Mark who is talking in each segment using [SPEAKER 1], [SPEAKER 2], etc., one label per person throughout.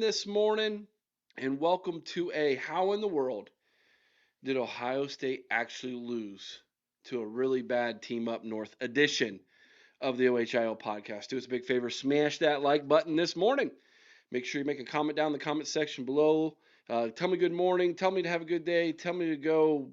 [SPEAKER 1] this morning, and welcome to a How in the World Did Ohio State Actually Lose to a Really Bad Team Up North edition of the OHIO podcast. Do us a big favor, smash that like button this morning. Make sure you make a comment down in the comment section below. Tell me good morning, tell me to have a good day, tell me to go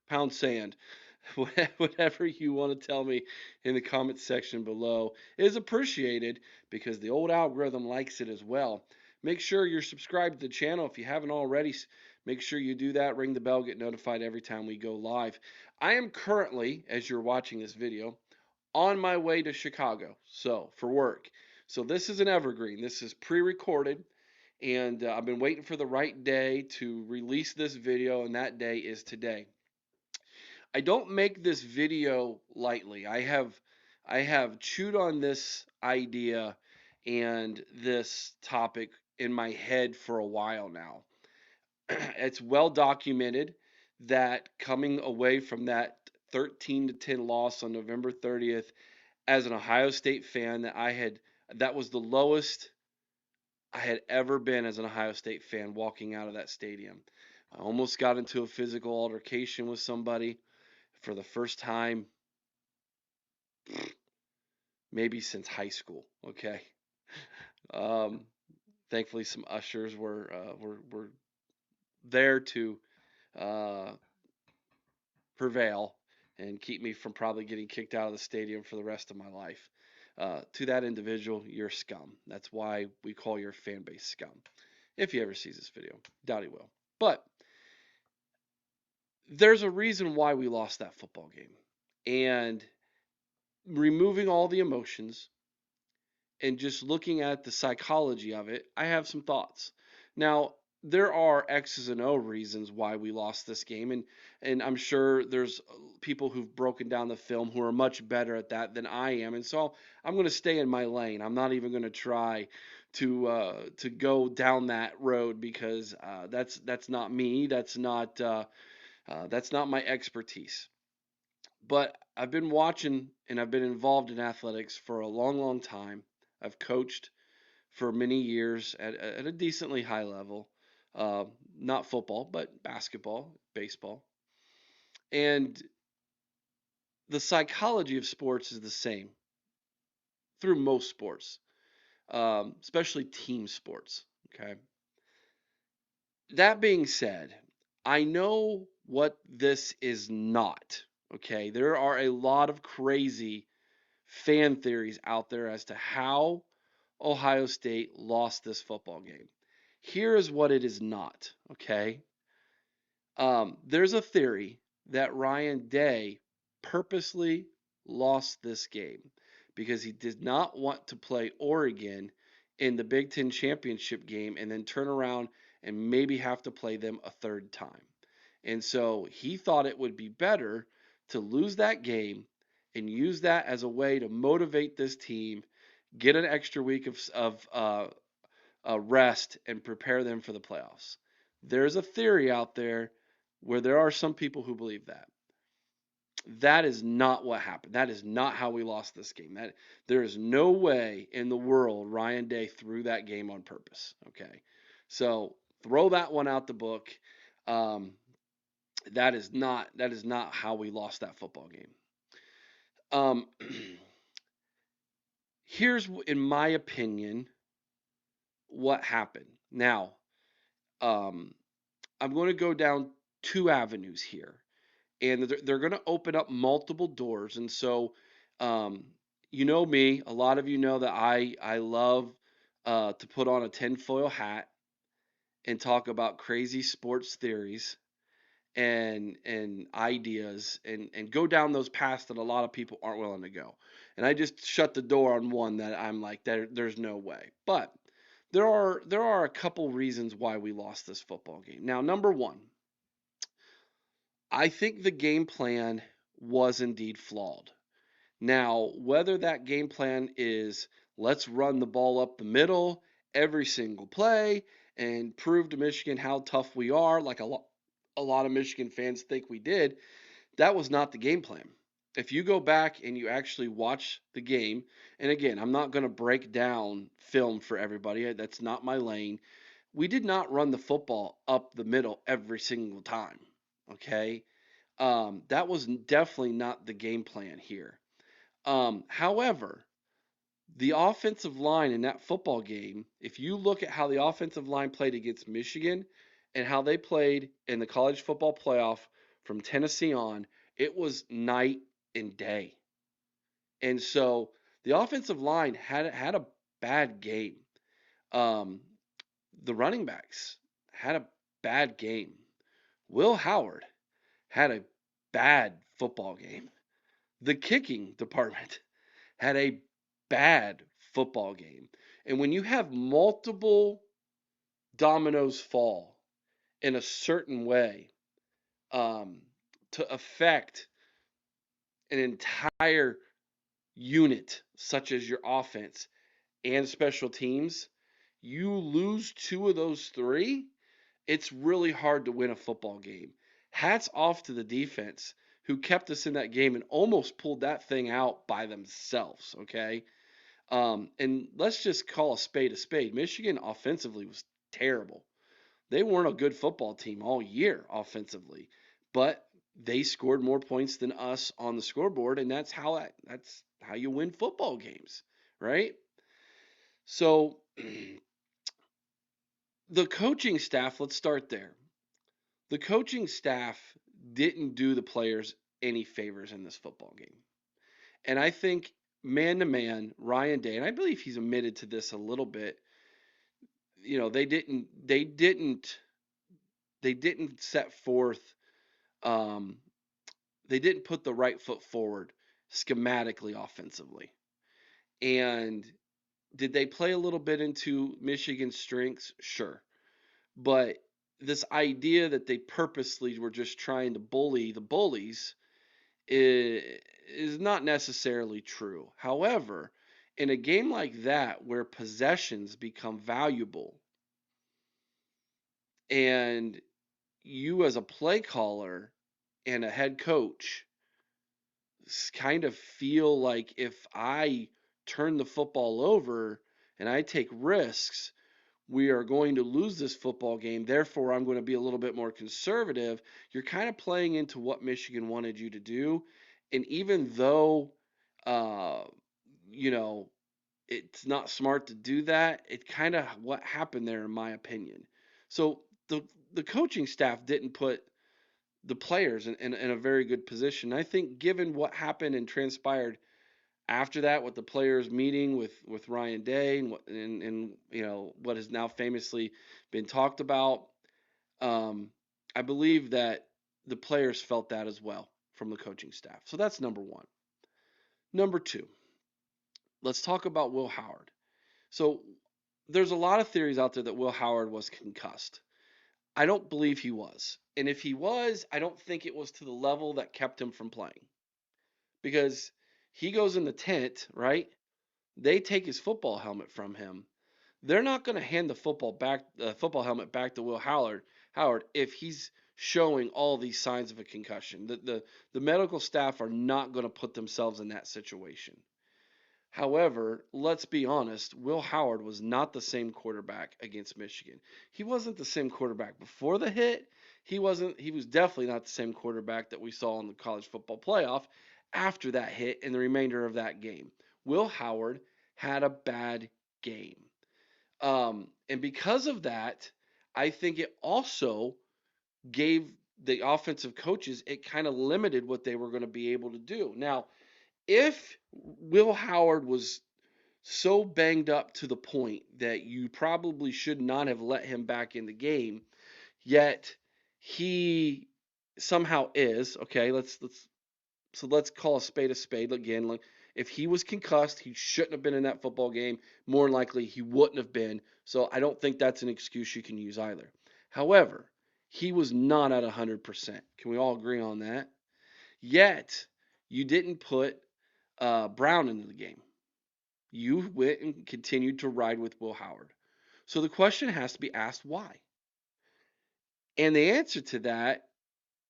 [SPEAKER 1] pound sand. Whatever you want to tell me in the comment section below is appreciated because the old algorithm likes it as well. Make sure you're subscribed to the channel if you haven't already. Make sure you do that. Ring the bell, get notified every time we go live. I am currently, as you're watching this video, on my way to Chicago, so for work. So this is an evergreen. This is pre-recorded, and I've been waiting for the right day to release this video, and that day is today. I don't make this video lightly. I have chewed on this idea and this topic in my head for a while now. It's well documented that coming away from that 13-10 loss on November 30th as an Ohio State fan, that was the lowest I had ever been as an Ohio State fan walking out of that stadium. I almost got into a physical altercation with somebody for the first time maybe since high school. Okay. Um, Thankfully, some ushers were there to uh, prevail and keep me from probably getting kicked out of the stadium for the rest of my life. To that individual, you're scum. That's why we call your fan base scum. If he ever sees this video, doubt he will. But there's a reason why we lost that football game. And removing all the emotions and just looking at the psychology of it, I have some thoughts. Now, there are X's and O reasons why we lost this game, and I'm sure there's people who've broken down the film who are much better at that than I am, and so I'm going to stay in my lane. I'm not even going to try to go down that road because that's not me. That's not my expertise. But I've been watching and I've been involved in athletics for a long, long time. I've coached for many years at a decently high level. Not football, but basketball, baseball. And the psychology of sports is the same through most sports, especially team sports. Okay. That being said, I know what this is not. Okay. There are a lot of crazy fan theories out there as to how Ohio State lost this football game. Here is what it is not, okay? There's a theory that Ryan Day purposely lost this game because he did not want to play Oregon in the Big Ten championship game and then turn around and maybe have to play them a third time. And so he thought it would be better to lose that game and use that as a way to motivate this team, get an extra week of rest, and prepare them for the playoffs. There's a theory out there where there are some people who believe that. That is not what happened. That is not how we lost this game. There is no way in the world Ryan Day threw that game on purpose. Okay, so throw that one out the book. Um, that is not how we lost that football game. Um, Here's, in my opinion, what happened. Now, um, I'm going to go down two avenues here, and they're going to open up multiple doors. And so, um, you know me, a lot of you know that I love to put on a tinfoil hat and talk about crazy sports theories and ideas and go down those paths that a lot of people aren't willing to go. And I just shut the door on one that I'm like, there's no way. But there are a couple reasons why we lost this football game. Now, number one, I think the game plan was indeed flawed. Now, whether that game plan is let's run the ball up the middle every single play and prove to Michigan how tough we are, like a lot of Michigan fans think we did, that was not the game plan. If you go back and you actually watch the game, and again, I'm not going to break down film for everybody. That's not my lane. We did not run the football up the middle every single time. Okay. That was definitely not the game plan here. However, the offensive line in that football game, if you look at how the offensive line played against Michigan and how they played in the college football playoff from Tennessee on, it was night and day. And so the offensive line had a bad game. Um, the running backs had a bad game. Will Howard had a bad football game. The kicking department had a bad football game. And when you have multiple dominoes fall in a certain way um, to affect an entire unit, such as your offense and special teams, you lose two of those three, it's really hard to win a football game. Hats off to the defense who kept us in that game and almost pulled that thing out by themselves, okay? And let's just call a spade a spade. Michigan offensively was terrible. They weren't a good football team all year offensively, but they scored more points than us on the scoreboard, and that's how you win football games, right? So the coaching staff, let's start there. The coaching staff didn't do the players any favors in this football game. And I think man to man, Ryan Day, and I believe he's admitted to this a little bit, they didn't set forth um, they didn't put the right foot forward schematically offensively. And did they play a little bit into Michigan's strengths? Sure. But this idea that they purposely were just trying to bully the bullies is not necessarily true. However, in a game like that where possessions become valuable and you as a play caller and a head coach kind of feel like if I turn the football over and I take risks, we are going to lose this football game. Therefore, I'm going to be a little bit more conservative. You're kind of playing into what Michigan wanted you to do. And even though, uh, you know, it's not smart to do that, it kind of what happened there, in my opinion. So the coaching staff didn't put the players in a very good position. I think given what happened and transpired after that with the players meeting with Ryan Day and what has now famously been talked about, um, I believe that the players felt that as well from the coaching staff. So that's number one. Number two, let's talk about Will Howard. So there's a lot of theories out there that Will Howard was concussed. I don't believe he was. And if he was, I don't think it was to the level that kept him from playing. Because he goes in the tent, right? They take his football helmet from him. They're not going to hand the football helmet back to Will Howard if he's showing all these signs of a concussion. The medical staff are not going to put themselves in that situation. However, let's be honest, Will Howard was not the same quarterback against Michigan. He wasn't the same quarterback before the hit. He was definitely not the same quarterback that we saw in the college football playoff after that hit and the remainder of that game. Will Howard had a bad game. And because of that, I think it also gave the offensive coaches, it kind of limited what they were going to be able to do. Now, if Will Howard was so banged up to the point that you probably should not have let him back in the game, yet he somehow is, okay, let's call a spade again. Like if he was concussed, he shouldn't have been in that football game. More than likely, he wouldn't have been. So I don't think that's an excuse you can use either. However, he was not at 100%. Can we all agree on that? Yet you didn't put Brown into the game. You went and continued to ride with Will Howard. So the question has to be asked why? And the answer to that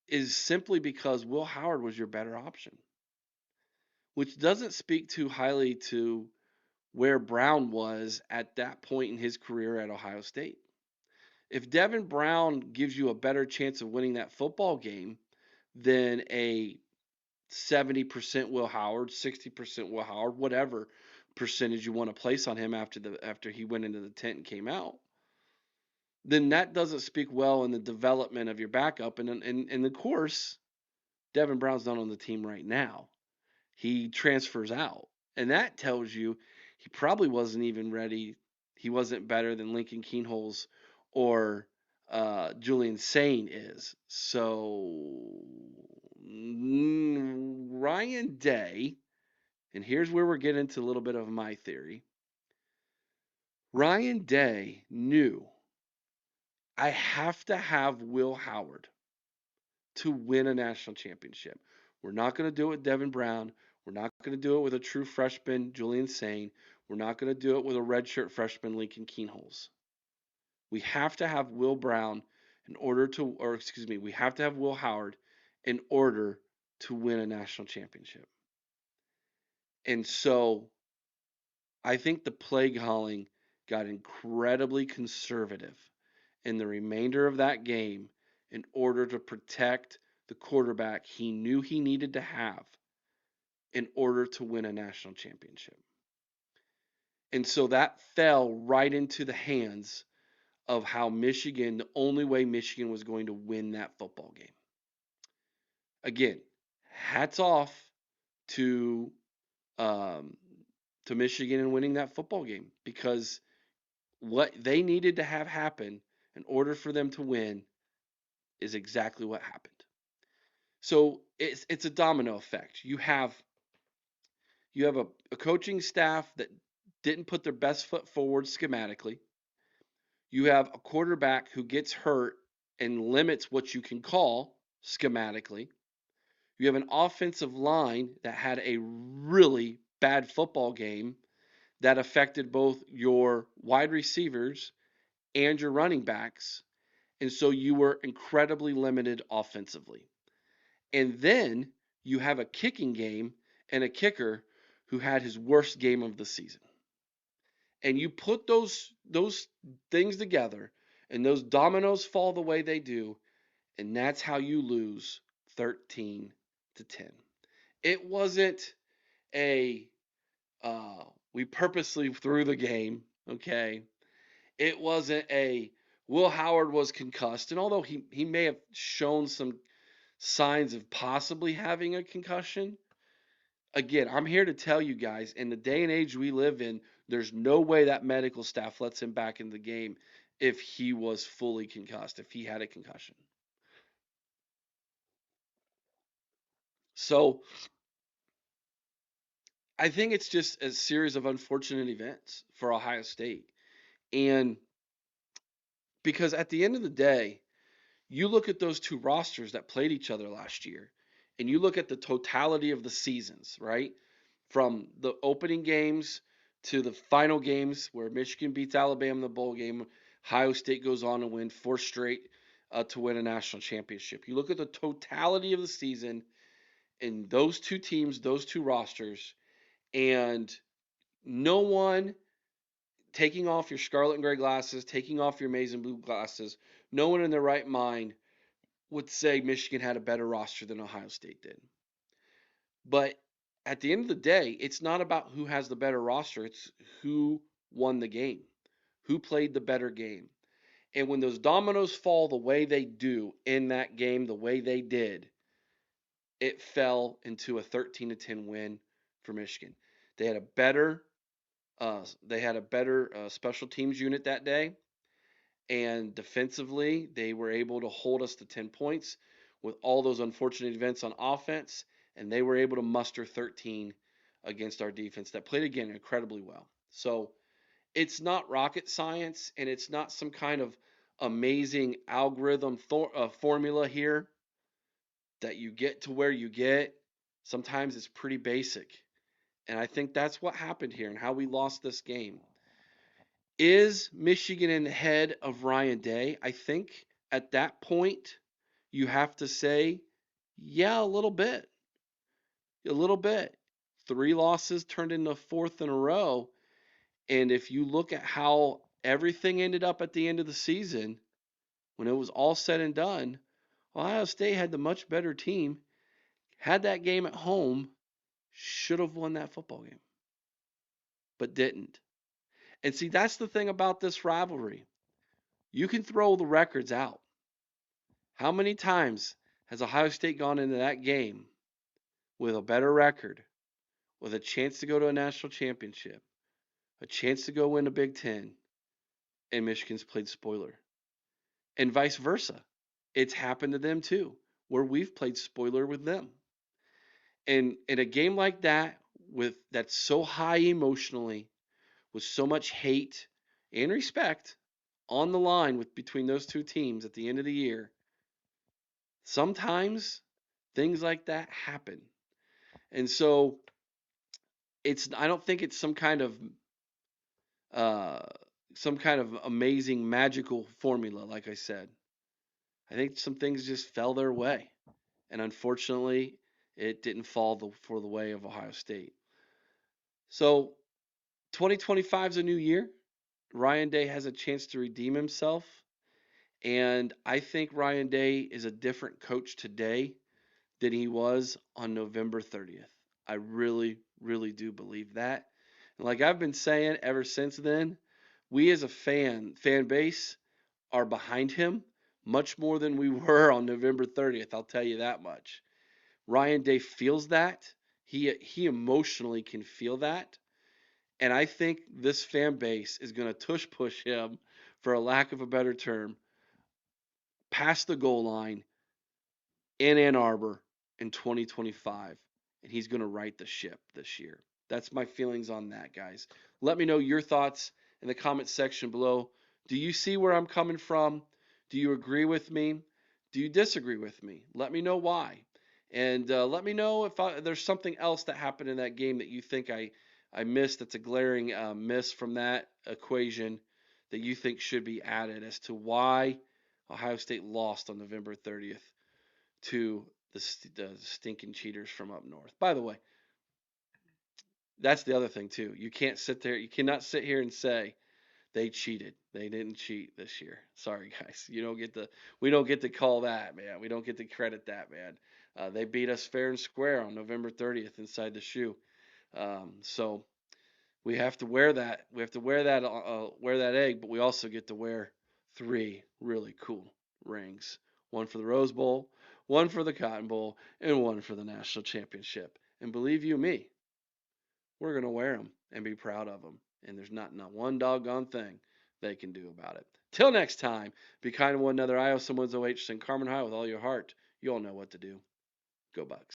[SPEAKER 1] is simply because Will Howard was your better option. which doesn't speak too highly to where Brown was at that point in his career at Ohio State. If Devin Brown gives you a better chance of winning that football game than a 70% Will Howard, 60% Will Howard, whatever percentage you want to place on him after he went into the tent and came out, then that doesn't speak well in the development of your backup. And of course, Devin Brown's not on the team right now. He transfers out. And that tells you he probably wasn't even ready. He wasn't better than Lincoln Keenholz or Julian Sane is. So Ryan Day, and here's where we're getting into a little bit of my theory. Ryan Day knew I have to have Will Howard to win a national championship. We're not going to do it with Devin Brown. We're not going to do it with a true freshman, Julian Sane. We're not going to do it with a redshirt freshman, Lincoln Keenholz. We have to have Will Brown in order to, or excuse me, we have to have Will Howard in order to win a national championship. And so I think the play calling got incredibly conservative in the remainder of that game in order to protect the quarterback he knew he needed to have in order to win a national championship. And so that fell right into the hands of how Michigan, the only way Michigan was going to win that football game. Again, hats off to um, to Michigan in winning that football game, because what they needed to have happen in order for them to win is exactly what happened. So it's a domino effect. You have a coaching staff that didn't put their best foot forward schematically. You have a quarterback who gets hurt and limits what you can call schematically. You have an offensive line that had a really bad football game that affected both your wide receivers and your running backs. And so you were incredibly limited offensively. And then you have a kicking game and a kicker who had his worst game of the season. And you put those things together and those dominoes fall the way they do, and that's how you lose 13-10. It wasn't a we purposely threw the game, okay? It wasn't a Will Howard was concussed, and although he may have shown some signs of possibly having a concussion, again, I'm here to tell you guys, in the day and age we live in, there's no way that medical staff lets him back in the game if he was fully concussed, if he had a concussion. So I think it's just a series of unfortunate events for Ohio State. And because at the end of the day, you look at those two rosters that played each other last year, and you look at the totality of the seasons, right? From the opening games to the final games where Michigan beats Alabama in the bowl game, Ohio State goes on to win four straight to win a national championship. You look at the totality of the season in those two teams, those two rosters, and no one taking off your scarlet and gray glasses, taking off your maize and blue glasses, no one in their right mind would say Michigan had a better roster than Ohio State did. But at the end of the day, it's not about who has the better roster, it's who won the game, who played the better game. And when those dominoes fall the way they do in that game, the way they did, it fell into a 13-10 win for Michigan. They had a better special teams unit that day, and defensively they were able to hold us to 10 points with all those unfortunate events on offense, and they were able to muster 13 against our defense that played again incredibly well. So it's not rocket science, and it's not some kind of amazing algorithm formula here that you get to where you get. Sometimes it's pretty basic. And I think that's what happened here and how we lost this game. Is Michigan in the head of Ryan Day? I think at that point you have to say, yeah, a little bit. A little bit. 3 losses turned into a fourth in a row. And if you look at how everything ended up at the end of the season, when it was all said and done, Ohio State had the much better team, had that game at home, should have won that football game, but didn't. And see, that's the thing about this rivalry. You can throw the records out. How many times has Ohio State gone into that game with a better record, with a chance to go to a national championship, a chance to go win a Big Ten, and Michigan's played spoiler? And vice versa. It's happened to them too, where we've played spoiler with them. And in a game like that, with that's so high emotionally, with so much hate and respect on the line with between those two teams at the end of the year, sometimes things like that happen. And so it's I don't think it's uh some kind of amazing magical formula, like I said. I think some things just fell their way. And unfortunately, it didn't fall for the way of Ohio State. So 2025 is a new year. Ryan Day has a chance to redeem himself. And I think Ryan Day is a different coach today than he was on November 30th. I really, really do believe that. And like I've been saying ever since then, we as a fan base, are behind him much more than we were on November 30th. I'll tell you that much. Ryan Day feels that. He emotionally can feel that. And I think this fan base is going to tush push him, for a lack of a better term, past the goal line in Ann Arbor in 2025, and he's going to right the ship this year. That's my feelings on that, guys. Let me know your thoughts in the comment section below. Do you see where I'm coming from? Do you agree with me? Do you disagree with me? Let me know why. And let me know if there's something else that happened in that game that you think I missed, that's a glaring miss from that equation, that you think should be added as to why Ohio State lost on November 30th to the stinking cheaters from up north. By the way, that's the other thing too. You cannot sit here and say they cheated. They didn't cheat this year. Sorry, guys. We don't get to call that, man. We don't get to credit that, man. They beat us fair and square on November 30th inside the shoe. So we have to wear that. We have to wear that egg, but we also get to wear 3 really cool rings. One for the Rose Bowl, one for the Cotton Bowl, and one for the national championship. And believe you me, we're gonna wear them and be proud of them. And there's not one doggone thing they can do about it. Till next time, be kind to one another. I owe someone's OH. Sing Carmen High with all your heart. You all know what to do. Go Bucks.